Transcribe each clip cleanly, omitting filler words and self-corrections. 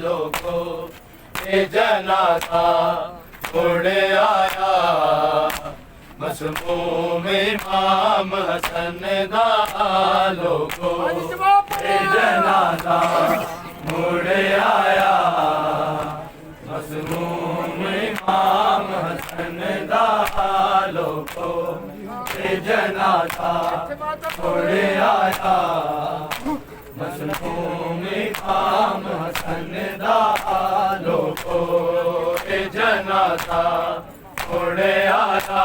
लोगो ये जनाजा मुड़ आया मसमूम इमाम हसन दा लोगो ये जनाजा मुड़ आया मसमूम इमाम हसन दा लोगो ये जनाजा मुड़ आया मसमूम इमाम हसन दा लोगो ये जनाजा मुड़ आया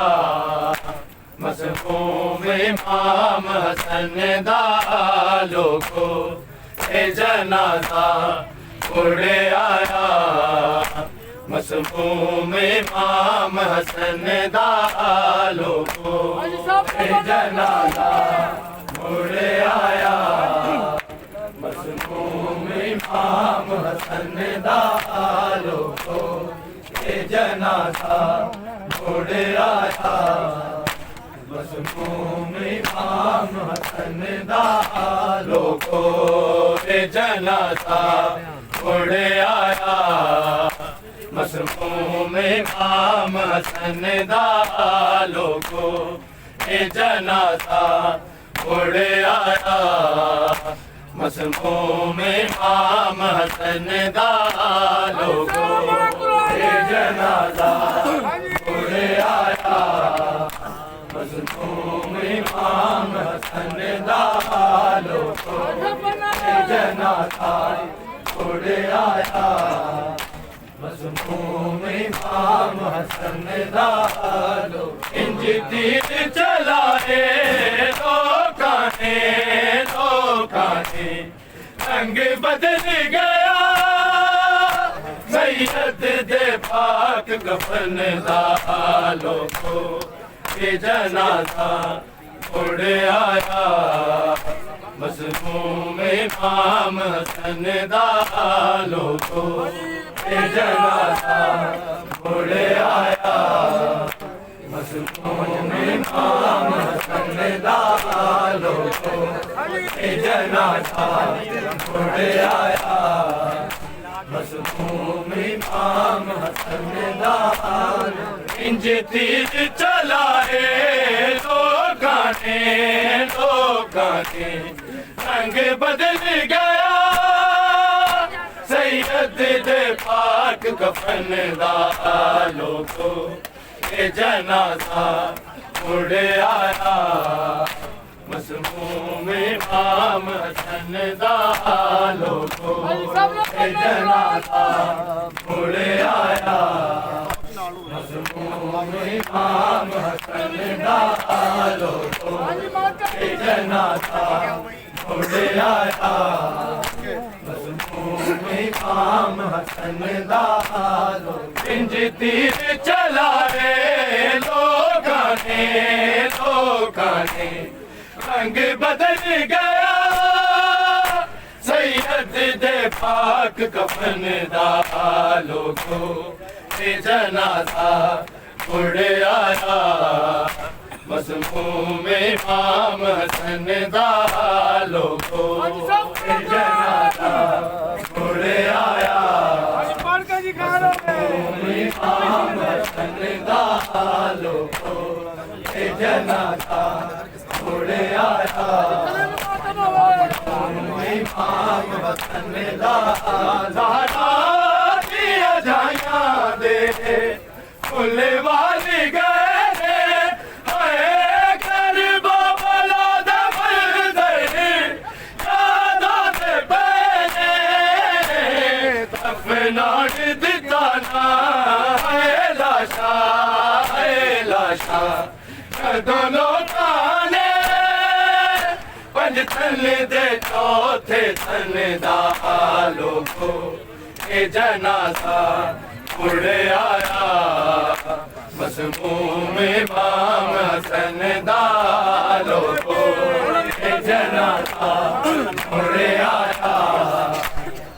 मसमूम इमाम हसन दा लोगो ये जनाजा मुड़ आया मसमूम इमाम हसन दा लोगो ये जनाजा मुड़ आया मसमूम इमाम हसन दा लोगो ये जनाजा मुड़ आया मसमूम इमाम हसन दा लोगो ये जनाजा मुड़ आया मसमूम इमाम हसन दा लोगो ये जनाजा मुड़ आया मसमूम इमाम हसन दा लोगो ये जनाजा मुड़ आया मसमूम इमाम हसन दा लोगो ये जनाजा मुड़ आया मसमूम इमाम हसन दा लोगो इंज तीर चलाए तो काने रंग बदल गया सैयद दे पाक कफन दा लोगो ये जनाजा मुड़ आया मसमूम इमाम हसन दा लोगो ये जनाजा मुड़ आया मसमूम इमाम हसन दा लोगो ये जनाजा मुड़ आया मसमूम इमाम हसन दा इंज तीर चलाए लोगाने रंग बदल गया सैयद दे पाक कफन दा लोगो ये जनाजा मुड़ आया मसमूम इमाम हसन दा लोगो ये जनाजा मुड़ आया मसमूम इमाम हसन दा लोगो ये जनाजा मुड़ आया मसमूम इमाम हसन दा लोगो इंज तीर चलाए लोगाने रंग बदल गया सैयद दे पाक कफन दा लोगो ये जनाजा मुड़ आया मसमूम इमाम हसन दा लोगो ये जनाजा मुड़ आया मसमूम इमाम हसन दा लोगो ये जनाजा मुड़ आया इमाम हसन दा दिया जाया दे फुल वाली गए कर बाबला दफन पहने दफनाट दिता ना लाशा दोनों ताने पंज थन दे चौथे थन दा लोगो ये जनाजा मुड़ आया मसमूम इमाम हसन दा लोगो ये जनाजा मुड़ आया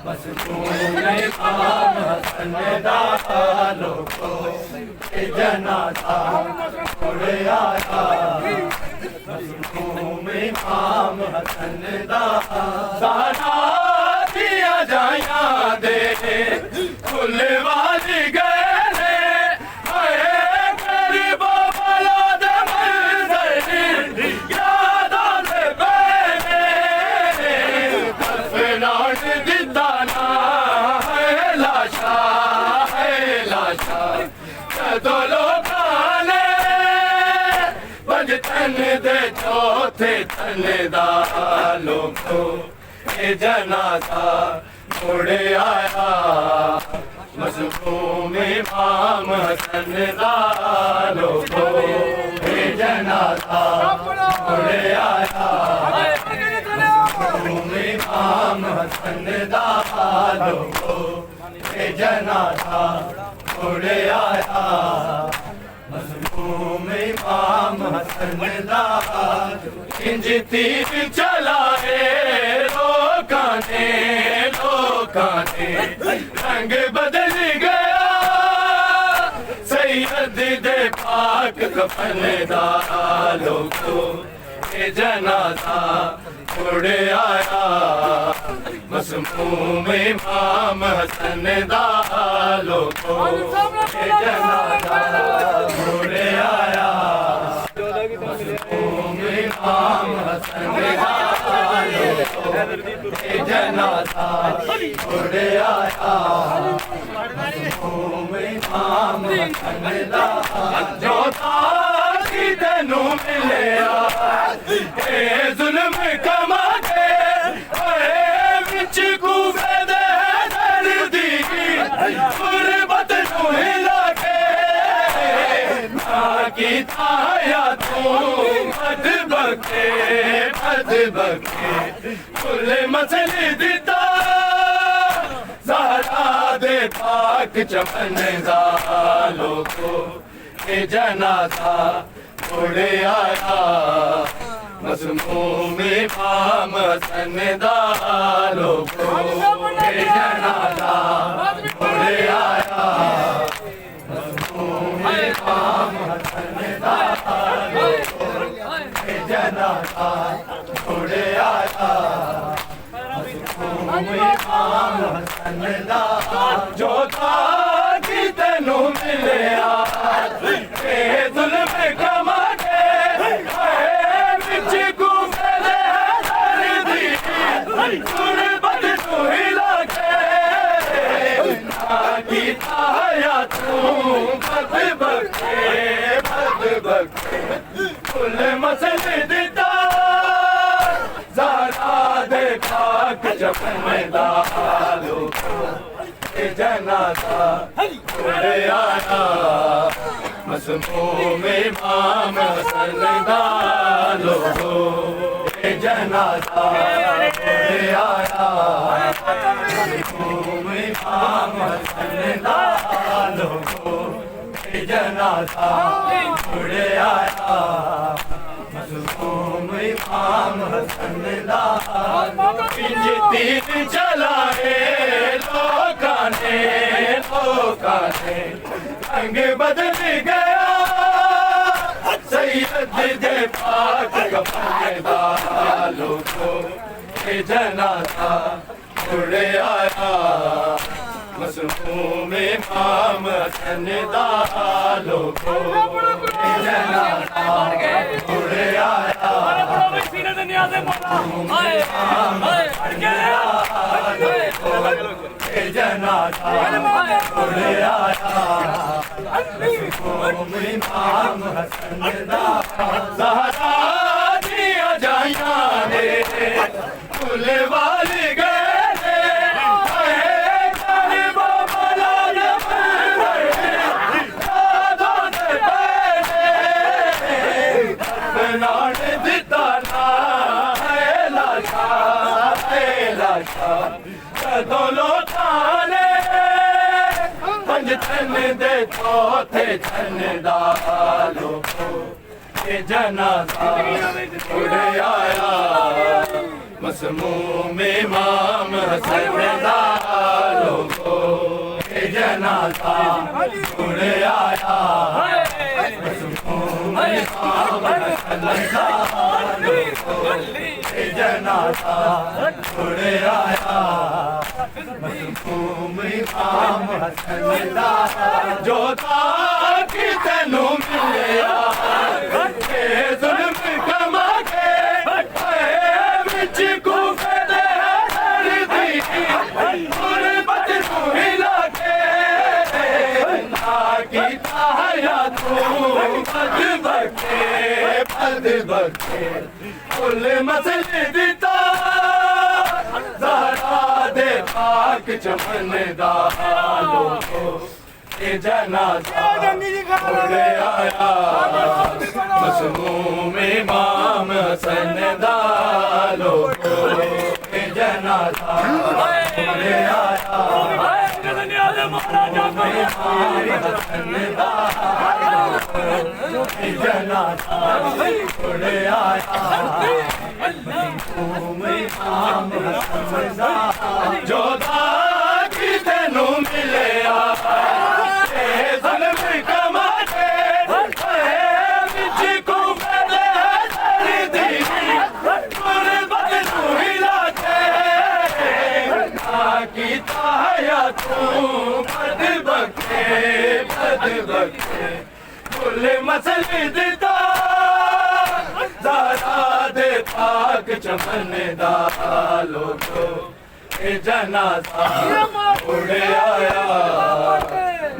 मसमूम इमाम हसन दा लोगो ये जनाजा मुड़ आया मसमूम इमाम हसन दा दिया जा जाइयां दे फुल वाली गए गरीब वाला दे मंजर याद आंदे बैने दफनान दिता ना है लाशा कदों लोकां ने पंज तन दे चौथे तन दा लोको ए जनाजा मुड़े आया मज़लूम इमाम हसन दा लोको ए जनाजा मुड़े आया मज़लूम इमाम हसन दा लोको ए जनाजा मुड़े आया मज़लूम इमाम हसन दा इंज तीर चलाए लोकां ने रंग बदल गया सैयद दे पाक कफन दा लोको ए जनाजा उड़े आया मज़लूम इमाम हसन दा लोको ए जनाजा उड़े आया मज़लूम इमाम हसन दा लोको ए जनाजा उड़े आया मज़लूम इमाम हसन दा जो ताकी तेनू मिलिया ए जुल्म कमा के विच कूफे दे दर्दी गुरबत नू हिला के ना कीता या तू बद बके कुल मसले दिता ज़हरा दे पाक चमन दा लोको ए जनाजा उड़े आया मज़लूम इमाम हसन दा लोको ए जनाजा उड़े आया मज़लूम इमाम हसन दा लोको ए जनाजा उड़े आया मज़लूम इमाम हसन दा जो ताकी तेनू मिलिया ए जुल्म कमा के विच कूफे दे दर्दी गुरबत नू हिला के ना कीता या तू बद बके कुल मसले दिता ज़हरा दे पाक जफन दा लोको ए जनाजा उड़े आया मज़लूम इमाम हसन दा लोको ए जनाजा उड़े आया मज़लूम इमाम हसन दा लोको ए जनाजा उड़े आया मज़लूम इमाम हसन दा इंज तीर चलाए लोकां ने रंग बदल गया सैयद दे पाक कफन दा लोको ए जनाजा उड़े आया मज़लूम इमाम हसन दा लोको ए जनाजा उड़े आया ए जनाजा उड़े आया मज़लूम इमाम हसन दा ज़हरा दिया जाइयां दे फुल वाली गए कदों लोकां ने पंज तन दे चौथे तन दा लोको ए जनाजा उड़े आया मज़लूम इमाम हसन दा लोको ए जनाजा उड़े आया मज़लूम इमाम हसन दा जनाजा उड़े आया मजलूम इमाम हसन दा जो था कि तेनू मिलिया के जुल्म कमा के विच कूफे दे दी गुरबत नू हिला के ना कीता या तू बद बके कुल मसले दिता ज़हरा दे पाक चमन दा लोगो ए जनाजा उड़े आया मसमूम इमाम हसन दा लोगो ए जनाजा उड़े आया मसमूम इमाम हसन दा जनाजा उड़े आया मजलूम इमाम हसन दा जो था कि तेनू मिलिया के जुल्म कमा के विच कूफे दे दी गुरबत नू हिला के ना कीता या तू बद बके कुल मसले दिता ज़हरा दे पाक चमन दा लोगो ए जनाजा उड़े आया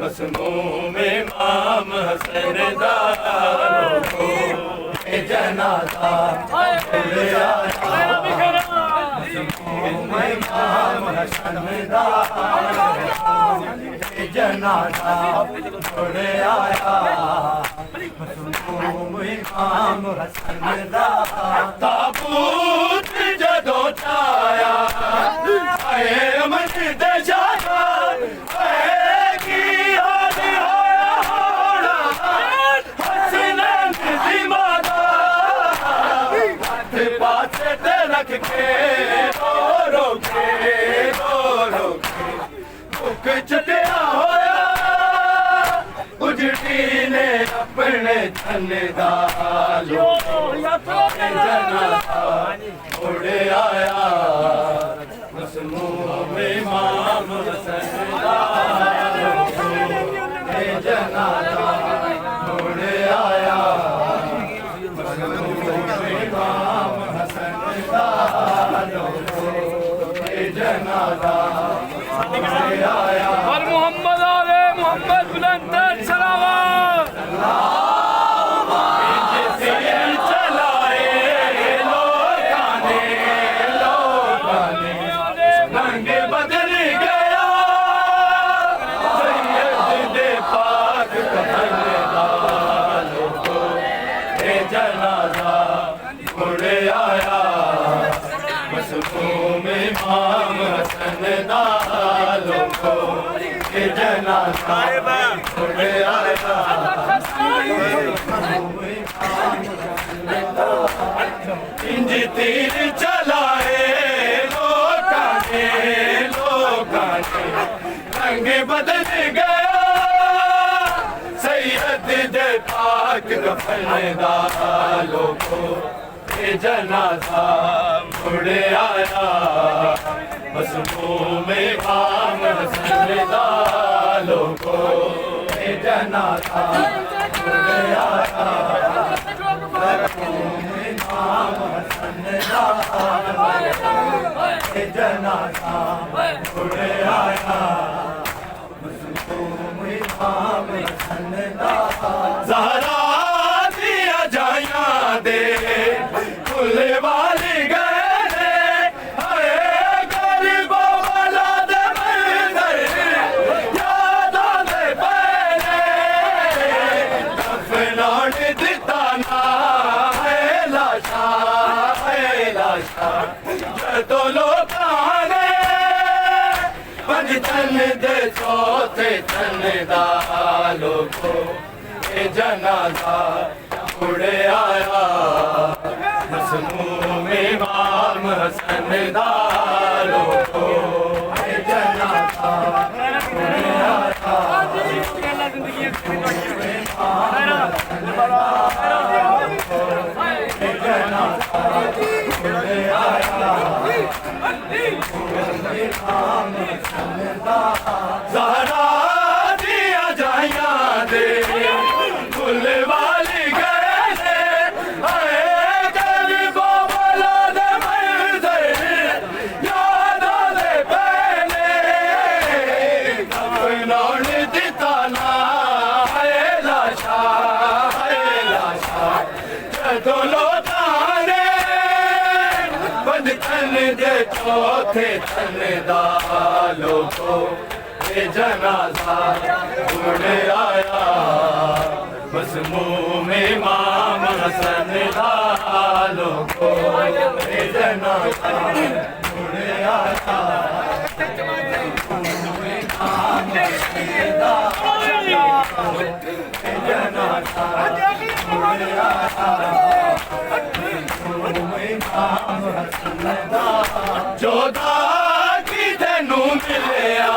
मसमूम इमाम हसन दा लोगो ए जनाजा उड़े आया मसमूम इमाम हसन दा ए जनाजा उड़े आया मसमूम इमाम हसन दा ताबूत जदों छाया आए अमन दे जाया की हाल होया होना हसनैन दी मादा हथ पासे ते रख के रो के भुख चटिया होया उजड़ी ने अपने धन दा लोगो जनाजा उड़े आया मसमूम इमाम हसन दा लोगो जनाजा उड़े आया मसमूम इमाम हसन दा लोगो जनाजा उड़े आया मोहम्मद आले मोहम्मद बुलंद सलावत रंग बदल गया सैयद दे पाक कफन दा लोगो ए जनाजा उड़े आया मसमूम इमाम हसन दा लोगो ए जनाजा उड़े आया इंज तीर चलाए रंग बदल गया सैयद दे पाक कफन दा लोगो ए जनाजा उड़े आया मसमूम इमाम हसन दा लोगो ए जनाजा उड़े आया मसमूम इमाम हसन दा लोगो ए जनाजा उड़े आया मसमूम इमाम हसन दा ज़हरा दिया जाया दे कुल वाली गए हरे गरीबो वाला दे मंदिर याद आंदे पहले दफनाउण दिता ना है लाशा जदों लोकां ने पंज तन दे चौथे तन दा लोगो ए जनाजा उड़े आया मसमूम इमाम हसन दा लोगो ए जनाजा उड़े आया मसमूम इमाम हसन दा लोगो ए जनाजा ज़हरा दिया जाया दे फुल वाली गले आए कर बोला दे मंजर याद दे पहले अपनौन दिता ना है लाशा जदों लोटाने बंद तन दे चौथे तन दा लोगो ये जनाजा उड़ आया बस मुंह में इमाम हसन दा लोगो ये जनाजा उड़ आया जोधा की तेनू मिलिया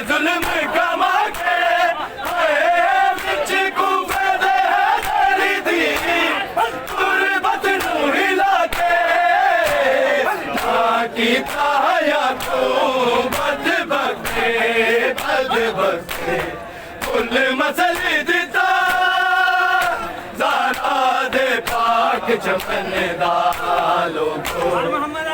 जुल्म कमा के बिच कूफे दे तेरी दी गुरबत नू हिला के ना कीता या तू बद बख्ते फुल मसल दिता ज़हरा दे पाक चमन दा लोगो